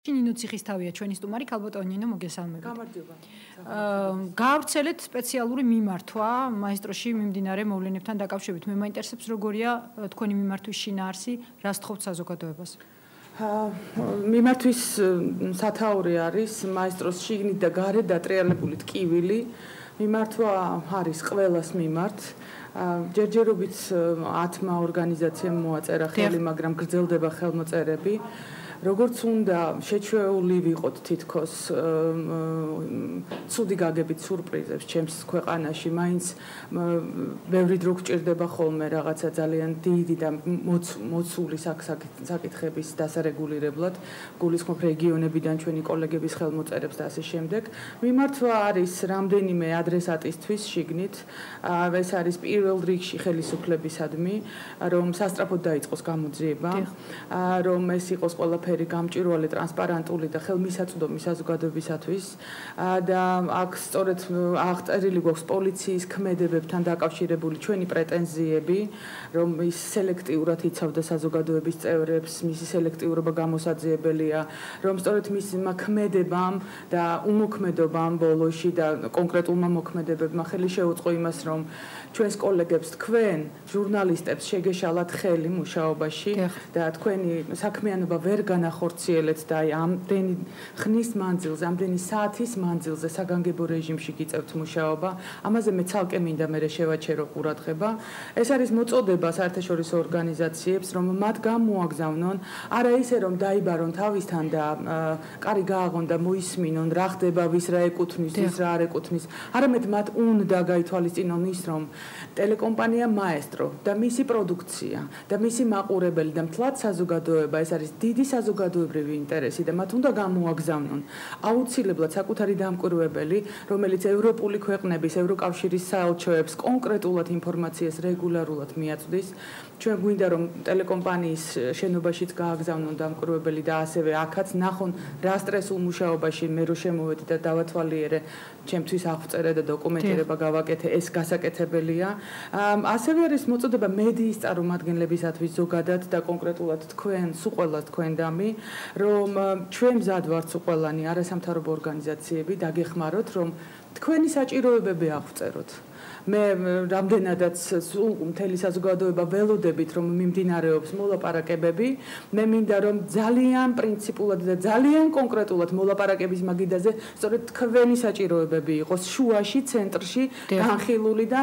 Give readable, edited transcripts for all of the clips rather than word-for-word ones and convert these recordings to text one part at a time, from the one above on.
ნინო ციხისთავია ჩვენი სტუმარი ქალბატონი ნინო მოგესალმებით. გამარჯობა. გავრცელეთ სპეციალური მიმართვა მაესტროში მიმდინარე მოვლენებთან დაკავშირებით. მე მაინტერესებს როგორია თქვენი მიმართვის შინაარსი, რა სთხოვთ საზოგადოებას? მიმართვის სათაური არის მაესტროს შიგნით და გარეთ დატრიალებული ტკივილი. მიმართვა არის ყველას მიმართ. ჯერჯერობით 10 ორგანიზაციამ მოაწერა ხელი, მაგრამ გრძელდება ხელმოწერები. როგორც უნდა შეჩვეული ვიყოთ თითქოს ცუდი გაგებით სურპრიზებს ჩემს ქვეყანაში, მაინც ბევრი დრო გჭირდება ხოლმე რაღაცა ძალიან დიდი და მოცული საკითხების დასარეგულირებლად, გულისხმობ რეგიონებიდან ჩვენი კოლეგების ხელმოწერებს და ასე შემდეგ. მიმართვა არის რამდენიმე ადრესატისთვის შიგნით, ეს არის პირველ რიგში ხელისუფლებისადმი, რომ სასწრაფოდ დაიწყოს გამოძიება, რომ ეს იყოს ყველაფერი გამჭვირვალე, ტრანსპარენტული და ხელმისაწვდომი საზოგადოებისათვის და აქ სწორედ აღწერილი გვაქვს პოლიციის ქმედებებთან დაკავშირებული ჩვენი პრეტენზიები, რომ ის სელექტიურად იცავდა საზოგადოების წევრებს, მისი სელექტიურობა გამოსაძიებელია, რომ სწორედ მისმა ქმედებამ და უმოქმედობამ ბოლოში და კონკრეტულმა მოქმედებებმა ხელი შეუწყო იმას, რომ ჩვენს კოლეგებს თქვენ ჟურნალისტებს შეგეშალათ ხელი მუშაობაში და თქვენი საქმიანობა ვერ განახორციელეთ და აი ამდენი ხნის მანძილზე, ამდენი საათის მანძილზე საგანგებო რეჟიმში გიწევთ მუშაობა. ამაზე მე ცალკე მინდა მე შევაჩერო ყურადღება. ეს არის მოწოდება საერთაშორისო ორგანიზაციებს, რომ მათ გამოაგზავნონ არა ისე რომ დაიბარონ თავისთან და კარი გააღონ და მოისმინონ რა ხდება, ვის რა ეკუთვნის, ვის რა არ ეკუთვნის. არამედ მათ უნდა გაითვალისწინონ ის, რომ ტელეკომპანია მაესტრო და მისი პროდუქცია და მისი მაყურებელი და მთლად საზოგადოება ეს არის დიდი საზოგადოებრივი ინტერესი და მათ უნდა გამოაგზავნონ აუცილებლად საკუთარი დამკვირვებელი, რომელიც ევროპული ქვეყნების, ევროკავშირის საელჩოებს კონკრეტულად ინფორმაციას რეგულარულად მიაწვდის. ჩვენ გვინდა რომ ტელეკომპანიის შენობაშიც გააგზავნონ დამკვირვებელი და ასევე აქაც ნახონ რა სტრესულ მუშაობაში მე რო შემოვედი და დავათვალიერე, ჩემთვის აღწერა და დოკუმენტირება გავაკეთე, ეს გასაკეთებელია. ასევე არის მოწოდება მედიის წარმომადგენლებისათვის ზოგადად და კონკრეტულად თქვენ, სულ ყველა თქვენდამი, რომ ჩვენ მზად ვართ სულ ყველანი არასამთავრობო ორგანიზაციები დაგეხმაროთ, რომ თქვენი საჭიროებები აღწეროთ. მე რამდენადაც სულ მთელი საზოგადოება ველოდებით, რომ მიმდინარეობს მოლაპარაკებები, მე მინდა რომ ძალიან პრინციპულად და ძალიან კონკრეტულად მოლაპარაკების მაგიდაზე სწორედ თქვენი საჭიროებები იყოს შუაში, ცენტრში, განხილული და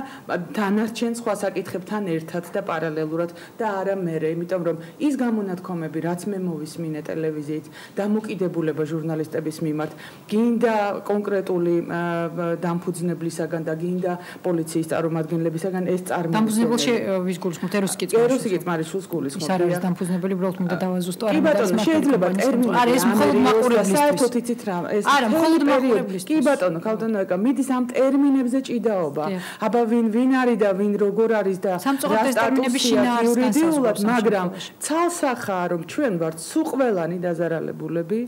დანარჩენ სხვა საკითხებთან ერთად და პარალელურად და არა მერე, იმიტომ რომ ის გამონათქვამები, რაც მე მოვისმინე ტელევიზიით, დამოკიდებულება ჟურნალისტების მიმართ, გინდა კონკრეტული დამფუძნებლისაგან და გინდა პოლიციის წარმომადგენლებისაგან ეს წარმოქმნილი. დამფუძნებელში ვის გულისხმობთ? ეროსიკიც მარიშულს გულისხმობთ. ის არის დამფუძნებელი, უბრალოდ მინდა დავაზუსტო. კი ბატონო, შეიძლება ტერმინი. არა, ეს მხოლოდ მაყურებლისთვის. საერთოდ იცით რა, ეს არა, მხოლოდ მაყურებლისთვის. კი ბატონო, ქალბატონო, მიდის ამ ტერმინებზე ჭიდაობა. აბა ვინ არის და ვინ როგორ არის და სამწუხაროდ ეს ტერმინები შინაარსს იურიდიულად, მაგრამ ცალსახაა რომ ჩვენ ვართ სულ ყველანი დაზარალებულები,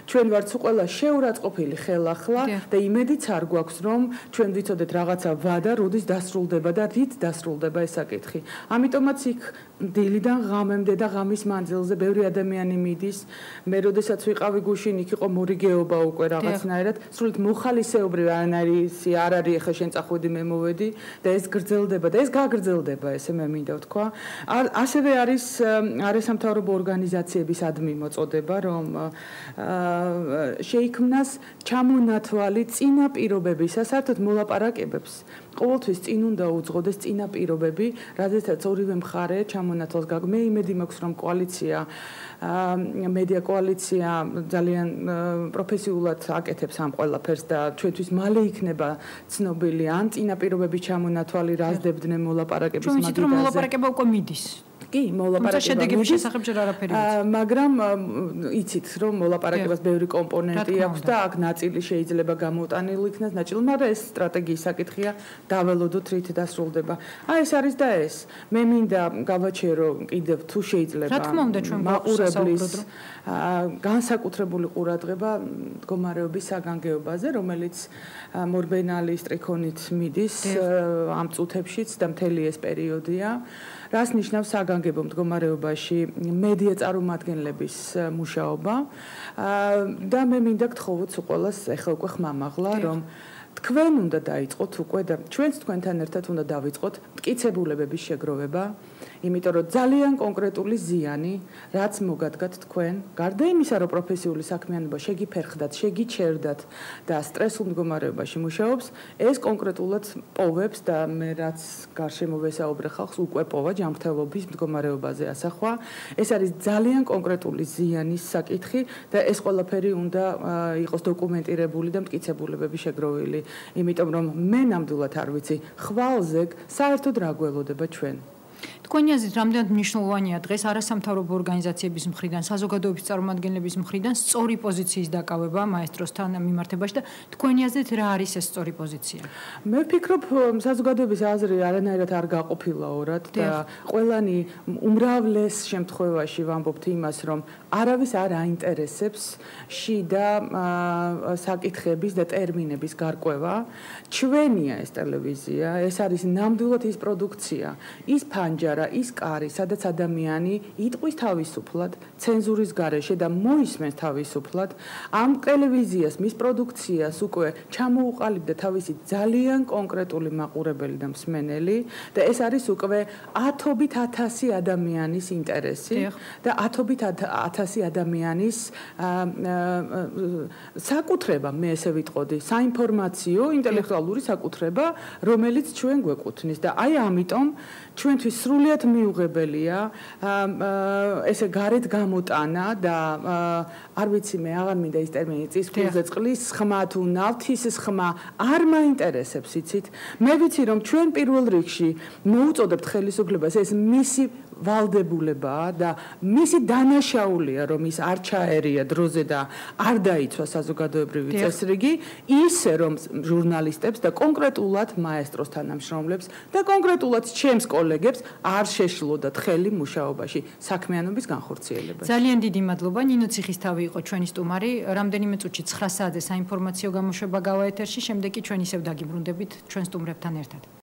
ჩვენ ვართ სულ ყველა შეურაცხყოფილი ხელახლა და იმედიც არ გვაქვს რომ ჩვენ ვიცოდეთ რაღაცა ვადა როდის დასრულდება და რით დასრულდება ეს საკითხი. ამიტომაც იქ დილიდან ღამემდე და ღამის მანძილზე ბევრი ადამიანი მიდის. მე როდესაც ვიყავი გუშინ, იქ იყო მორიგეობა უკვე რაღაცნაირად, სრულიად მოხალისეობრივი არანაირი არ არის, ახლა შენ წახვედი მე მოვედი და ეს გრძელდება და ეს გაგრძელდება, ესე მე მინდა ვთქვა. ასევე არის არასამთავრობო ორგანიზაციებისადმი მოწოდება, რომ შეიქმნას ჩამონათვალი წინა პირობებისა, საერთოდ მოლაპარაკებებს. ყოველთვის წინ უნდა უძღოდეს წინა პირობები, რადგან ორივე მხარე ჩამონათვალს გაგ. მე იმედი მაქვს, რომ კოალიცია, მედია კოალიცია ძალიან პროფესიულად აკეთებს ამ ყველაფერს და ჩვენთვის მალე იქნება ცნობილი ან წინა პირობების ჩამონათვალი რაზდებდნენ მოლაპარაკების მაგიდაზე. ჩვენ ვიცით, რომ მოლაპარაკება უკვე მიდის. კი, მოლაპარაკება შედეგების შესახებ ჯერ არაფერი ვიცით. მაგრამ იცით, რომ მოლაპარაკებას ბევრი კომპონენტი აქვს და აქ ნაწილი შეიძლება გამოტანილი იქნას, ნაწილი, მაგრამ ეს სტრატეგიის საკითხია, დაველოდოთ რით დასრულდება. ეს არის და ეს. მე მინდა გავაჩერო კიდევ თუ შეიძლება რა თქმა უნდა ჩვენ მაყურებლის განსაკუთრებული ყურადღება მდგომარეობის საგანგეობაზე, რომელიც მორბენალის ტრიქონით მიდის ამ წუთებშიც და მთელი ეს პერიოდია. რას ნიშნავს საგანგებო მდგომარეობაში მედია წარმომადგენლების მუშაობა და მე მინდა გთხოვოთ ყველას ეხლა უკვე ხმამაღლა რომ თქვენ უნდა დაიწყოთ უკვე და ჩვენც თქვენთან ერთად უნდა დავიწყოთ მტკიცებულებების შეგროვება, იმიტომ რომ ძალიან კონკრეტული ზიანი, რაც მოგადგათ თქვენ, გარდა იმისა, რომ პროფესიული საქმიანობა შეგიფერხდათ, შეგიჩერდათ და სტრესულ მდგომარეობაში მუშაობს, ეს კონკრეტულად პოვებს და მე რაც გარშემო ვესაუბრე ხალხს, უკვე პოვა ჯანმრთელობის მდგომარეობაზე ასახვა. ეს არის ძალიან კონკრეტული ზიანის საკითხი და ეს ყველაფერი უნდა იყოს დოკუმენტირებული და მტკიცებულებები შეგროვილი. იმიტომ რომ მე ნამდვილად არ ვიცი ხვალზე საერთოდ რა გველოდება ჩვენ. თქვენი აზრით რამდენად მნიშვნელოვანია დღეს არასამთავრობო ორგანიზაციების მხრიდან, საზოგადოების წარმომადგენლების მხრიდან სწორი პოზიციის დაკავება მაესტროსთან მიმართებაში და თქვენი აზრით რა არის ეს სწორი პოზიცია? მე ვფიქრობ, საზოგადოების აზრი არანაირად არ გაყოფილა ორად და ყველანი უმრავლეს შემთხვევაში ვამბობთ იმას, რომ არავის არ აინტერესებს შიდა საკითხების და ტერმინების გარკვევა. ჩვენია ეს ტელევიზია, ეს არის ნამდვილად ის პროდუქცია, ის ფანჯარა, ის კარი, სადაც ადამიანი იტყვის თავისუფლად, ცენზურის გარეშე და მოისმენს თავისუფლად. ამ ტელევიზიას, მის პროდუქციას უკვე ჩამოუყალიბდა თავისი ძალიან კონკრეტული მაყურებელი და მსმენელი და ეს არის უკვე ათობით ათასი ადამიანის ინტერესი და ათობით ათასი ადამიანის საკუთრება, მე ესე ვიტყოდი, საინფორმაციო, ინტელექტუალური საკუთრება, რომელიც ჩვენ გვეკუთვნის და აი ამიტომ ჩვენთვის სრულიად მიუღებელია ესე გარეთ გამოტანა და არ ვიცი მე აღარ მინდა ის ტერმინი წისქვილზე წყლის ხმა თუ ნავთის ხმა არ მაინტერესებს იცით მე ვიცი რომ ჩვენ პირველ რიგში მოუწოდებთ ხელისუფლებას ეს მისი ვალდებულებაა და მისი დანაშაულია რომ ის არ ჩაერია დროზე და არ დაიცვა საზოგადოებრივი წესრიგი ისე რომ ჟურნალისტებს და კონკრეტულად მაესტროს თანამშრომლებს და კონკრეტულად ჩემს კოლეგებს არ შეშლოდათ ხელი მუშაობაში საქმიანობის განხორციელებაში. ძალიან დიდი მადლობა. ნინო ციხისთავი იყო ჩვენი სტუმარი. რამდენიმე წუთში 9 საათზე საინფორმაციო გამოშვება გავა ეთერში, შემდეგ კი ჩვენ ისევ დაგიბრუნდებით ჩვენ სტუმრებთან ერთად.